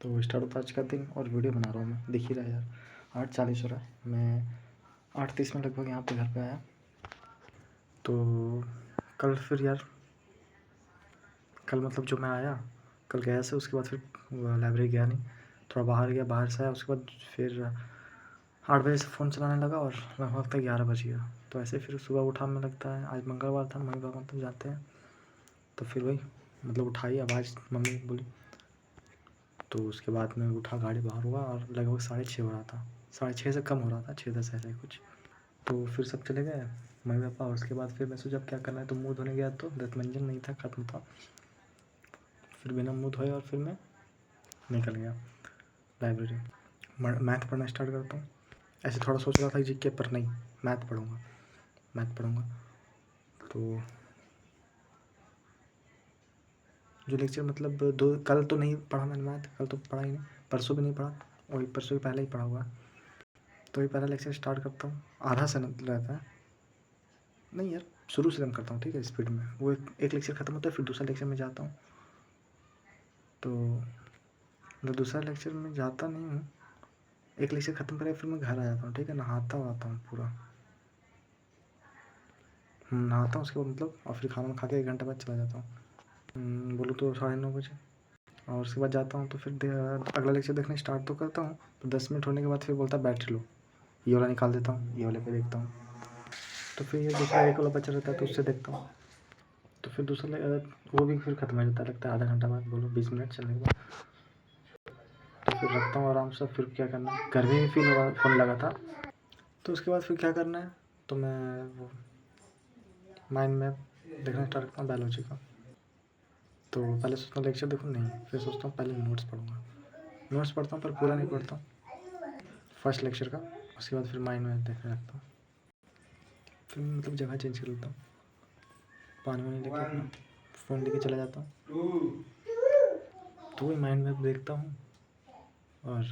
तो स्टार्ट होता है आज का दिन और वीडियो बना रहा हूँ मैं, दिख ही रहा है यार। 8:40 हो रहा है, मैं 8:30 में लगभग यहाँ पे घर पे आया। तो कल फिर यार, कल मतलब जो मैं आया, कल गया से उसके बाद फिर लाइब्रेरी गया नहीं, थोड़ा बाहर गया, बाहर से आया, उसके बाद फिर 8 बजे से फ़ोन चलाने लगा और लगभग तक 11 बज गया। तो ऐसे फिर सुबह उठा, में लगता है आज मंगलवार था, मम्मी पापा मतलब जाते हैं, तो फिर वही मतलब उठाई, आवाज़ मम्मी बोली, तो उसके बाद में उठा, गाड़ी बाहर हुआ और लगभग 6:30 हो रहा था, 6:30 से कम हो रहा था, 6:10 ऐसा ही कुछ। तो फिर सब चले गए मम्मी पापा, और उसके बाद फिर मैं सोचा अब क्या करना है, तो मुँह धोने गया तो दंतमंजन नहीं था, ख़त्म था। फिर बिना मुँह धोए और फिर मैं निकल गया लाइब्रेरी। मैथ पढ़ना स्टार्ट करता हूँ। ऐसे थोड़ा सोच रहा था जीके, पर नहीं, मैथ पढ़ूँगा। तो जो लेक्चर मतलब कल तो नहीं पढ़ा मैंने मैथ, कल तो पढ़ा ही नहीं, परसों भी नहीं पढ़ा, वही परसों भी पहले ही पढ़ा हुआ। तो ये पहला लेक्चर स्टार्ट करता हूँ, आधा से रहता है, नहीं यार शुरू से कम करता हूँ, ठीक है, स्पीड में। वो एक लेक्चर ख़त्म होता है, फिर दूसरा लेक्चर में जाता हूँ। तो मतलब दूसरा लेक्चर में जाता नहीं हूँ, एक लेक्चर ख़त्म करके फिर मैं घर आ जाता हूँ, ठीक है, नहाता हूँ पूरा, नहाता हूँ उसके बाद मतलब, और फिर खाना खा के 1 घंटे बाद चला जाता हूँ, बोलूँ तो 9:30 बजे। और उसके बाद जाता हूँ तो फिर अगला लेक्चर देखना स्टार्ट तो करता हूँ, तो 10 मिनट होने के बाद फिर बोलता है बैटरी लो, ये वाला निकाल देता हूँ, ये वाले पे देखता हूँ। तो फिर ये दूसरा एक वाला बचा रहता है तो उससे देखता हूँ। तो फिर दूसरा वो भी फिर ख़त्म हो जाता है, लगता है आधा घंटा बाद, बोलो 20 मिनट चलने के बाद। तो फिर रखता हूँ आराम से। फिर क्या करना है, गर्मी में फील हो रहा, फ़ोन लगा था, तो उसके बाद फिर क्या करना है, तो मैं वो माइंड मैप देखना स्टार्ट करता हूँ, बायोलॉजी का। तो पहले सोचता हूँ लेक्चर देखूँ, नहीं, फिर सोचता हूँ पहले नोट्स पढ़ूँगा। नोट्स पढ़ता हूँ पर पूरा नहीं पढ़ता हूँ फर्स्ट लेक्चर का। उसके बाद फिर माइंड मैप देखने लगता हूँ, फिर मतलब जगह चेंज कर लेता हूँ, पानी वानी लेके अपना फ़ोन लेके चला जाता हूँ। तो वही माइंड मैप देखता हूँ और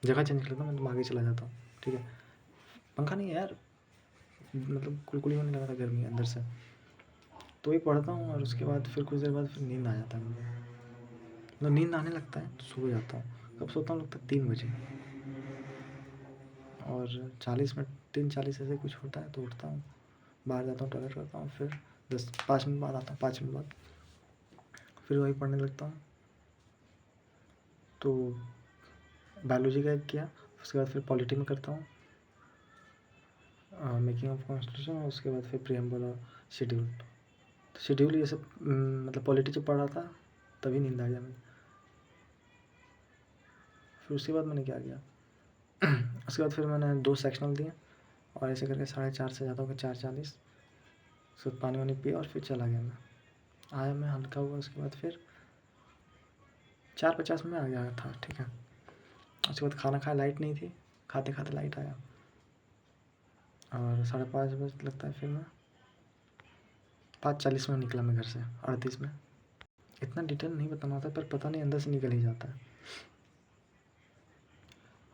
जगह चेंज कर लेता हूँ, मतलब आगे चला जाता हूँ, ठीक है। पंखा नहीं है यार, मतलब कुलकुली होने लगा था गर्मी अंदर से। तो वही पढ़ता हूँ और उसके बाद फिर कुछ देर बाद फिर नींद आ जाता है मुझे, मतलब नींद आने लगता है तो सो जाता हूँ। कब सोता हूँ, लगता है 3 बजे, और 40 मिनट, 3:40 ऐसे कुछ होता है तो उठता हूँ, बाहर जाता हूँ, टॉयलेट करता हूँ, फिर 5 मिनट बाद आता हूँ, 5 मिनट बाद फिर वही पढ़ने लगता हूँ। तो बायोलॉजी का एक किया, उसके बाद फिर पॉलिटी में करता हूँ, मेकिंग ऑफ कॉन्स्टिट्यूशन, और उसके बाद फिर प्रीएम्बल और शेड्यूल। तो शेड्यूल ये सब मतलब पॉलिटी जब पढ़ रहा था तभी नींद आ गया मुझे। फिर उसके बाद मैंने क्या किया उसके बाद फिर मैंने 2 सेक्शनल दिए, और ऐसे करके 4:30 से जाता हूँ 4:40, उसके बाद पानी वानी पिया और फिर चला गया। मैं आया, मैं हल्का हुआ, उसके बाद फिर 4:50 में आ गया था, ठीक है। उसके बाद खाना खाया, लाइट नहीं थी, खाते खाते लाइट आया, और 5:30 बजे लगता है, फिर मैं 5:40 में निकला मैं घर से, 38 में। इतना डिटेल नहीं बताना होता, पर पता नहीं अंदर से निकल ही जाता है।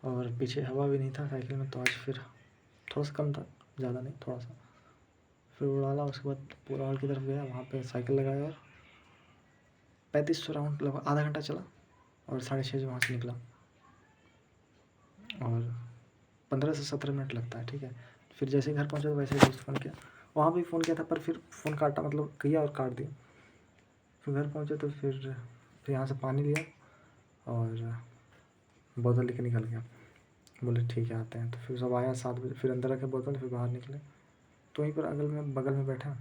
और पीछे हवा भी नहीं था साइकिल में, तो आज फिर थोड़ा सा कम था, ज़्यादा नहीं, थोड़ा सा। फिर उड़ाला, उसके बाद पूरा हॉल की तरफ गया, वहाँ पे साइकिल लगाया और 3500 राउंड लगभग आधा घंटा चला, और 6:30 वहाँ से निकला, और 15 से 17 मिनट लगता है, ठीक है। फिर जैसे ही घर पहुँचा तो वैसे ही दोस्त फ़ोन किया, वहाँ भी फ़ोन किया था, पर फिर फ़ोन काटा, मतलब किया और काट दिया। फिर घर पहुँचे तो फिर यहाँ से पानी लिया और बोतल लेके निकल गया, बोले ठीक है आते हैं। तो फिर सब आया 7 बजे, फिर अंदर रखे बोतल, फिर बाहर निकले, तो वहीं पर बगल में बैठा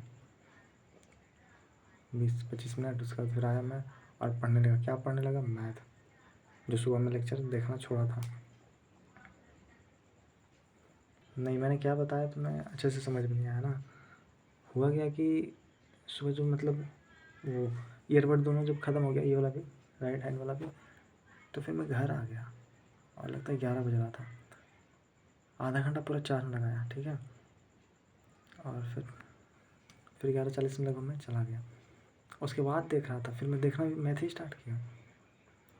20-25 मिनट। उसके बाद फिर आया मैं और पढ़ने लगा। क्या पढ़ने लगा? मैथ, जो सुबह में लेक्चर देखना छोड़ा था। नहीं, मैंने क्या बताया तुम्हें अच्छे से समझ में नहीं आया ना। हुआ क्या कि सुबह जो मतलब वो ईयरबड दोनों जब ख़त्म हो गया, ये वाला भी, राइट हैंड वाला भी, तो फिर मैं घर आ गया, और लगता है 11 बज रहा था। आधा घंटा पूरा चार्ज लगाया, ठीक है, और फिर 11:40 में लगभग मैं चला गया। उसके बाद देख रहा था, फिर मैं देखना मैथ ही स्टार्ट किया,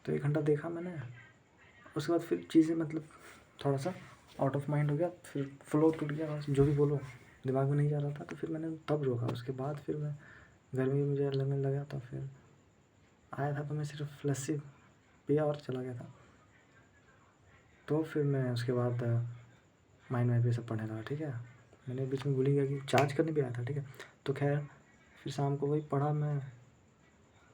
तो 1 घंटा देखा मैंने। उसके बाद फिर चीज़ें मतलब थोड़ा सा आउट ऑफ माइंड हो गया, फिर फ्लो टूट गया, जो भी बोलो दिमाग में नहीं जा रहा था, तो फिर मैंने तब रोका। उसके बाद फिर मैं गर्मी मुझे लगने लगा, तो फिर आया था तो मैं सिर्फ लस्सी पिया और चला गया था। तो फिर मैं उसके बाद माइंड मैप ये सब पढ़ने लगा, ठीक है। मैंने बीच में भूल ही गया कि चार्ज करने भी आया था, ठीक है। तो खैर फिर शाम को वही पढ़ा, मैं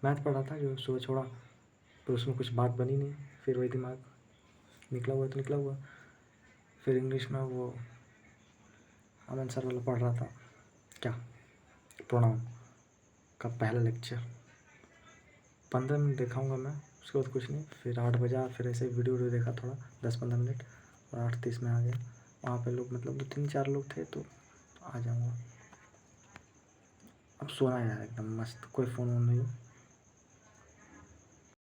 मैथ पढ़ा था जो सुबह छोड़ा, पर उसमें कुछ बात बनी नहीं। फिर वही दिमाग निकला हुआ तो निकला हुआ। फिर इंग्लिश में वो अमन सर वाला पढ़ रहा था, क्या, प्रोनाउन का पहला लेक्चर। 15 मिनट देखाऊँगा मैं, उसके बाद कुछ नहीं। फिर 8 बजा, फिर ऐसे वीडियो देखा थोड़ा 10-15 मिनट, और 8:30 में आ गया। वहाँ पे लोग मतलब 2-3-4 लोग थे, तो आ जाऊँगा। अब सोना है यार एकदम मस्त, कोई फ़ोन वोन नहीं,